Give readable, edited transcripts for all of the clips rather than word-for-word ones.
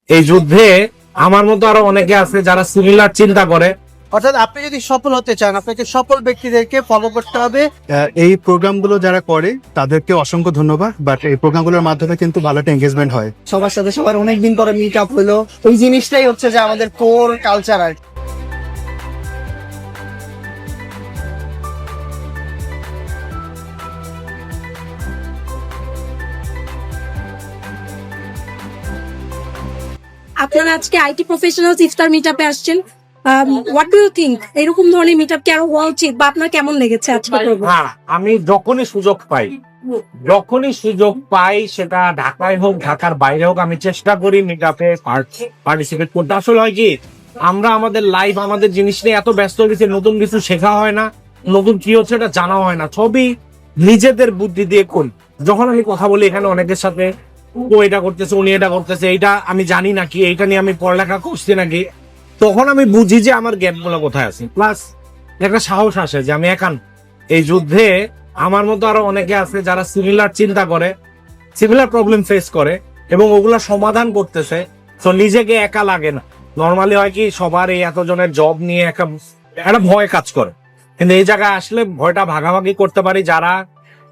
এই যুদ্ধে আমার মতো আরো অনেকে আছে যারা সিমিলার চিন্তা করে। অর্থাৎ আপনি যদি সফল হতে চান আপনাকে সফল ব্যক্তিদেরকে ফলো করতে হবে। এই প্রোগ্রামগুলো যারা করে তাদেরকে অসংখ্য ধন্যবাদ, বাট এই প্রোগ্রামগুলোর মাধ্যমে কিন্তু ভালো একটা এঙ্গেজমেন্ট হয়। সবার সাথে সবার অনেকদিন পরে মিট আপ হলো, ওই জিনিসটাই হচ্ছে যে আমাদের কোর কালচার আর কি। আপনারা আজকে আইটি প্রফেশনালস ইফতার মিটআপে আসছেন, হোয়াট ডু ইউ থিংক এরকম ধরনের মিটআপ কি আরো হওয়া উচিত বা আপনার কেমন লেগেছে আজকে প্রোগ্রাম? হ্যাঁ, আমি যখনই সুযোগ পাই সেটা ঢাকায় হোক ঢাকার বাইরে হোক আমি চেষ্টা করি মিটআপে পার্টিসিপেট করতে। আসলে হয় কি, আমরা আমাদের লাইফ আমাদের জিনিস নিয়ে এত ব্যস্ত হয়ে গেছি, নতুন কিছু শেখা হয় না, নতুন কি হচ্ছে এটা জানা হয় না, সবই নিজেদের বুদ্ধি দিয়ে করি। যখন আমি কথা বলি এখানে অনেকের সাথে, ও এটা করতেছে উনি এটা করতেছে, এইটা আমি জানি নাকি, এইটা নিয়ে আমি পড়ালেখা করছি নাকি, তখন আমি বুঝি যে আমার জ্ঞান গুলো কোথায় আছে। প্লাস একটা সাহস আসে যে আমি একান এই যুদ্ধে আমার মতো আরো অনেকে আছে যারা সিমিলার চিন্তা করে, সিমিলার প্রবলেম ফেস করে এবং ওগুলা সমাধান করতেছে। তো নিজেকে একা লাগে না। নর্মালি হয় কি, সবার এই এতজনের জব নিয়ে একটা ভয় কাজ করে, কিন্তু এই জায়গায় আসলে ভয়টা ভাগাভাগি করতে পারি। যারা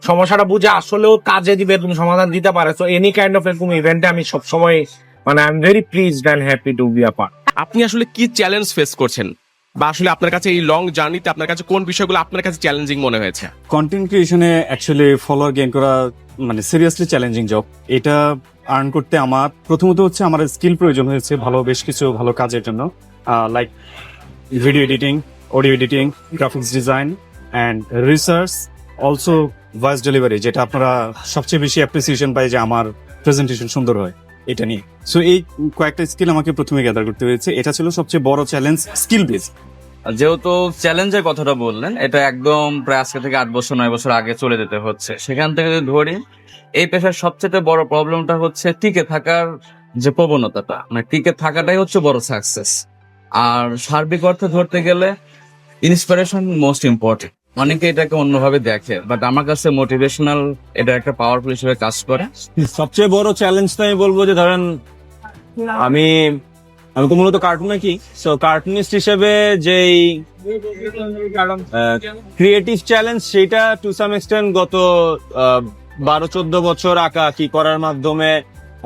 সমস্যাটা বুঝে আসলেও কাজে দিবে, তুমি সমাধান দিতে পারে। সো এনি কাইন্ড অফ এরকম ইভেন্টে আমি সবসময় I am very pleased and happy to be a part. আপনি আসলে কি চ্যালেঞ্জ ফেস করছেন, বা আসলে আপনার কাছে এই লং জার্নিতে আপনার কাছে কোন বিষয়গুলো আপনার কাছে চ্যালেঞ্জিং মনে হয়েছে? কন্টেন্ট ক্রিয়েশনে অ্যাকচুয়ালি ফলোয়ার গেইন করা মানে সিরিয়াসলি চ্যালেঞ্জিং জব। এটা আর্ন করতে আমার প্রথমত হচ্ছে আমার স্কিল প্রয়োজন হয়েছে বেশ কিছু ভালো কাজের জন্য, like video editing, audio editing, graphics design and research, also voice delivery, যেটা আপনারা সবচেয়ে বেশি অ্যাপ্রিসিয়েশন পাই যে আমার প্রেজেন্টেশন সুন্দর হয় এটা নিয়ে। সো এই কয়েকটা স্কিল আমাকে প্রথমে গ্যাদার করতে হয়েছে। এটা ছিল সবচেয়ে বড় চ্যালেঞ্জ স্কিল বেস। যেহেতু চ্যালেঞ্জের কথাটা বললেন, এটা একদম প্রায় আজকে থেকে 8 বছর 9 বছর আগে চলে যেতে হচ্ছে। সেখান থেকে যদি ধরি, এই পেশার সবচেয়ে বড় প্রবলেমটা হচ্ছে টিকে থাকার যে প্রবণতাটা, মানে টিকে থাকাটাই হচ্ছে বড় সাকসেস। আর সার্বিক অর্থে ধরতে গেলে ইন্সপিরেশন মোস্ট ইম্পর্টেন্ট। অনেকে এটাকে অন্যভাবে দেখে, বাট আমার কাছে মোটিভেশনাল এটা একটা পাওয়ারফুল হিসেবে কাজ করে। সবচেয়ে বড় চ্যালেঞ্জটা আমি বলবো যে ধরেন আমি তো মূলত কার্টুন নাকি, সো কার্টুনিস্ট হিসেবে যেই ক্রিয়েটিভ চ্যালেঞ্জ সেটা টু সাম এক্সটেন্ট গত 12-14 বছর আঁকা কি করার মাধ্যমে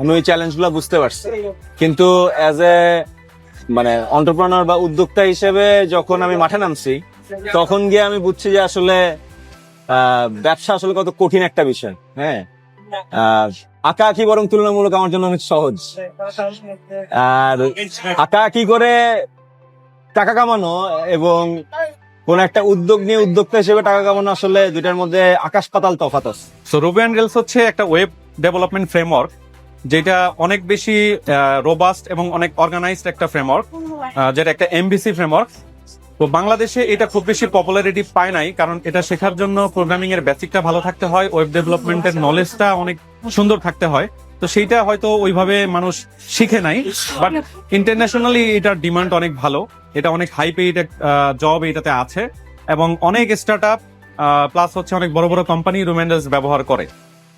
আমি ওই চ্যালেঞ্জ গুলা বুঝতে পারছি। কিন্তু অ্যাজ এ মানে এন্টারপ্রেনার বা উদ্যোক্তা হিসেবে যখন আমি মাঠে নামছি তখন গিয়ে আমি বুঝছি যে আসলে ব্যবসা আসলে কত কঠিন একটা বিষয়। হ্যাঁ, আঁকা আঁকি বরং তুলনামূলক আমার জন্য অনেক সহজ। আর আঁকা আঁকি করে টাকা কামানো এবং কোন একটা উদ্যোগ নিয়ে উদ্যোক্তা হিসেবে টাকা কামানো, আসলে দুইটার মধ্যে আকাশ পাতাল তফাৎ আছে। সো রুবি অন রেলস হচ্ছে একটা ওয়েব ডেভেলপমেন্ট ফ্রেমওয়ার্ক, যেটা অনেক বেশি রোবাস্ট এবং অনেক অর্গানাইজড একটা ফ্রেমওয়ার্ক, যেটা একটা এমভিসি ফ্রেমওয়ার্ক। তো বাংলাদেশে এটা খুব বেশি পপুলারিটি পায় নাই, কারণ এটা শেখার জন্য প্রোগ্রামিং এর বেসিকটা ভালো থাকতে হয়, ওয়েব ডেভেলপমেন্টের নলেজটা অনেক সুন্দর থাকতে হয়। তো সেইটা হয়তো ওইভাবে মানুষ শিখে নাই, বাট ইন্টারন্যাশনালি এটার ডিমান্ড অনেক ভালো। এটা অনেক হাই পেইড জব এটাতে আছে এবং অনেক স্টার্ট আপ প্লাস হচ্ছে অনেক বড় বড় কোম্পানি রুবি অন রেলস ব্যবহার করে।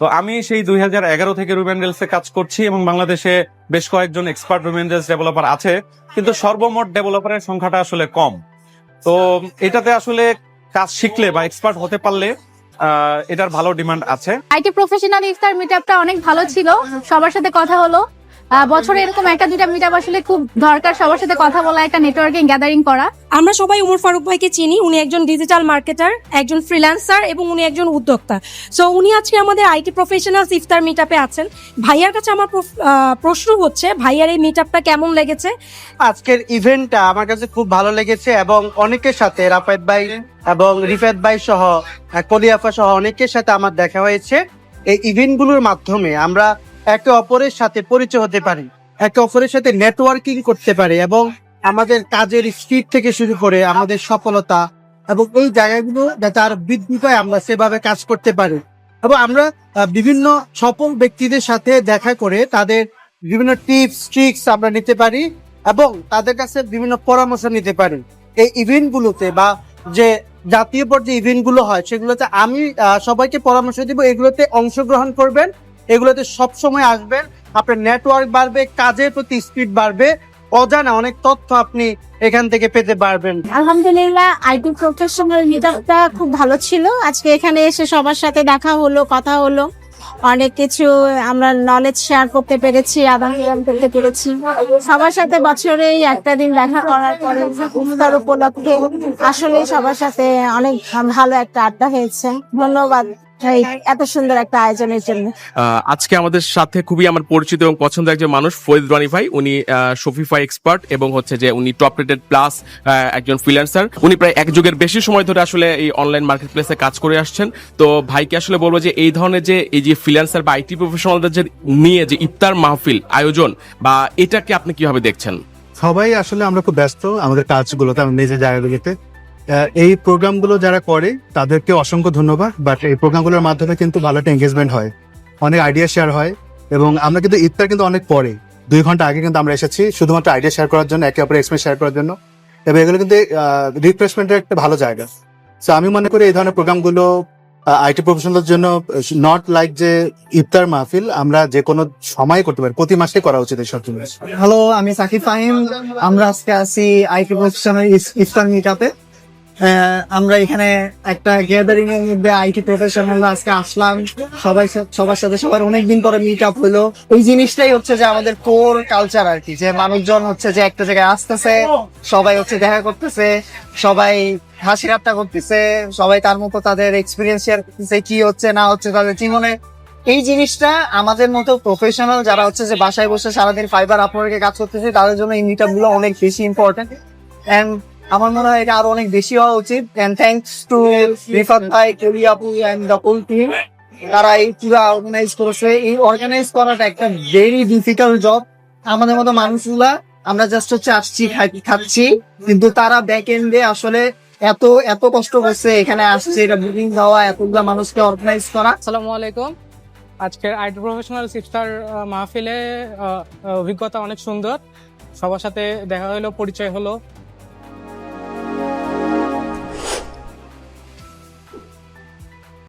তো আমি সেই 2011 থেকে রুবি অন রেলসে কাজ করছি এবং বাংলাদেশে বেশ কয়েকজন expert Ruby on rails developer আছে, কিন্তু সর্বমোট ডেভেলপারের সংখ্যাটা আসলে কম। তো এটাতে আসলে কাজ শিখলে বা এক্সপার্ট হতে পারলে এটার ভালো ডিমান্ড আছে। আইটি প্রফেশনাল ইফতার মিটআপটা অনেক ভালো ছিল, সবার সাথে কথা হলো। বছরে এরকম একটা দুইটা মিটআপ আসলে খুব দরকার, সবার সাথে কথা বলা, একটা নেটওয়ার্কিং গ্যাদারিং করা। আমরা সবাই উমর ফারুক ভাইকে চিনি। উনি একজন ডিজিটাল মার্কেটার, একজন ফ্রিল্যান্সার এবং উনি একজন উদ্যোক্তা। সো উনি আজকে আমাদের আইটি প্রফেশনালস ইফতার মিটআপে আছেন। ভাইয়ার কাছে আমার প্রশ্ন হচ্ছে, ভাইয়ার এই মিটআপটা কেমন লেগেছে? আজকের ইভেন্টটা আমার কাছে খুব ভালো লেগেছে এবং অনেকের সাথে রাফায়েত ভাই এবং রিফাত ভাই সহ কলিয়াফা সহ অনেকের সাথে আমার দেখা হয়েছে। এই ইভেন্টগুলোর মাধ্যমে আমরা একে অপরের সাথে পরিচয় হতে পারি, একে অপরের সাথে নেটওয়ার্কিং করতে পারি এবং আমাদের কাজের স্পিড থেকে শুরু করে আমাদের সফলতা এবং এই জায়গাগুলো যাতে আরো বৃদ্ধি পায় আমরা সেভাবে কাজ করতে পারি। এবং আমরা বিভিন্ন সফল ব্যক্তিদের সাথে দেখা করে তাদের বিভিন্ন টিপস ট্রিক্স আমরা নিতে পারি এবং তাদের কাছে বিভিন্ন পরামর্শ নিতে পারি। এই ইভেন্টগুলোতে বা যে জাতীয় পর্যায়ে ইভেন্টগুলো হয় সেগুলোতে আমি সবাইকে পরামর্শ দিব, এগুলোতে অংশগ্রহণ করবেন, এগুলোতে সব সময় আসবেন আপনার নেটওয়ার্ক বাড়বে, কাজের প্রতি স্পিড বাড়বে, অজানা অনেক তথ্য আপনি এখান থেকে পেতে পারবেন। আলহামদুলিল্লাহ, আইটি প্রফেশনাল মিটআপটা খুব ভালো ছিল। আজকে এখানে এসে সবার সাথে দেখা হলো, কথা হলো, অনেক কিছু আমরা নলেজ শেয়ার করতে পেরেছি, আদান প্রদান করতে পেরেছি। সবার সাথে বছরেই একটা দিন দেখা করার পরে ইফতার উপলক্ষে আসলে সবার সাথে অনেক ভালো একটা আড্ডা হয়েছে। ধন্যবাদ এই এত সুন্দর একটা আয়োজনের জন্য। আজকে আমাদের সাথে খুবই আমার পরিচিত এবং পছন্দের একজন মানুষ ফরিদ রানী ভাই। উনি শপিফাই এক্সপার্ট এবং হচ্ছে যে উনি টপ রেটেড প্লাস একজন ফ্রিল্যান্সার। উনি প্রায় এক যুগের বেশি সময় ধরে আসলে এই অনলাইন মার্কেট প্লেসে কাজ করে আসছেন। তো ভাইকে আসলে বলবো যে এই ধরনের যে এই যে ফ্রিল্যান্সার বা আইটি প্রফেশনালদের যে নিয়ে যে ইফতার মাহফিল আয়োজন বা এটাকে আপনি কিভাবে দেখছেন? সবাই আসলে আমরা খুব ব্যস্ত আমাদের কাজগুলোতে, আমাদের নিজের জায়গাগুলিতে। এই প্রোগ্রামগুলো যারা করে তাদেরকে অসংখ্য ধন্যবাদ। বাট এই প্রোগ্রামগুলোর মাধ্যমে কিন্তু ভালো একটা এঙ্গেজমেন্ট হয়, অনেক আইডিয়া শেয়ার হয়। এবং আমরা কিন্তু ইফতার কিন্তু অনেক পরে 2 ঘন্টা আগে কিন্তু আমরা এসেছি শুধুমাত্র আইডিয়া শেয়ার করার জন্য, একে অপরের এক্সপিরিয়েন্স শেয়ার করার জন্য। এবং এগুলো কিন্তু রিফ্রেশমেন্টের একটা ভালো জায়গা। সো আমি মনে করি এই ধরনের প্রোগ্রামগুলো আইটি প্রফেশনালদের জন্য নট লাইক যে ইফতার মাহফিল, আমরা যে কোনো সময় করতে পারি, প্রতি মাসে করা উচিত এইসব জিনিস। হ্যালো, আমি সাকিব ফাহিম। আমরা আজকে আছি আইটি প্রফেশনাল ইফতার মিটআপে। আমরা এখানে একটা গ্যাদারিং এর মধ্যে আইটি প্রফেশনাল আজকে আসলাম, সবার সাথে সবার অনেকদিন পরে মিট আপ হলো। এই জিনিসটাই হচ্ছে যে আমাদের কোর কালচার আর কি, যে মানুষজন হচ্ছে যে একটা জায়গায় আসতেছে, সবাই হচ্ছে দেখা করতেছে, সবাই হাসি ঠাট্টা করতেছে, সবাই তার মতো তাদের এক্সপিরিয়েন্স শেয়ার করতেছে, কি হচ্ছে না হচ্ছে তাদের জীবনে। এই জিনিসটা আমাদের মতো প্রফেশনাল যারা হচ্ছে যে বাসায় বসে সারাদিন ফাইবার আপওয়ার্কে কাজ করতেছে তাদের জন্য এই মিট আপ গুলো অনেক বেশি ইম্পর্টেন্ট। এন্ড আমার মনে হয় এটা আরো অনেক বেশি হওয়া উচিত। এন্ড থ্যাঙ্কস টু রিফাত ভাই, কেলি আপু এন্ড দ্য হোল টিম, তারা এই পুরো অর্গানাইজ করেছে। এই অর্গানাইজ করাটা একটা ভেরি ডিফিকাল্ট জব। আমাদের মতো মানুষগুলা আমরা জাস্ট হচ্ছে আসছি, খাচ্ছি, কিন্তু তারা ব্যাক এন্ডে আসলে এত এত কষ্ট করছে, এখানে আসছে, এটা বুকিং দেওয়া, এতগুলা মানুষকে অর্গানাইজ করা। আসসালামু আলাইকুম। আজকের আইটি প্রফেশনাল ইফতার মাহফিলে অভিজ্ঞতা অনেক সুন্দর। সবার সাথে দেখা হলো, পরিচয় হলো,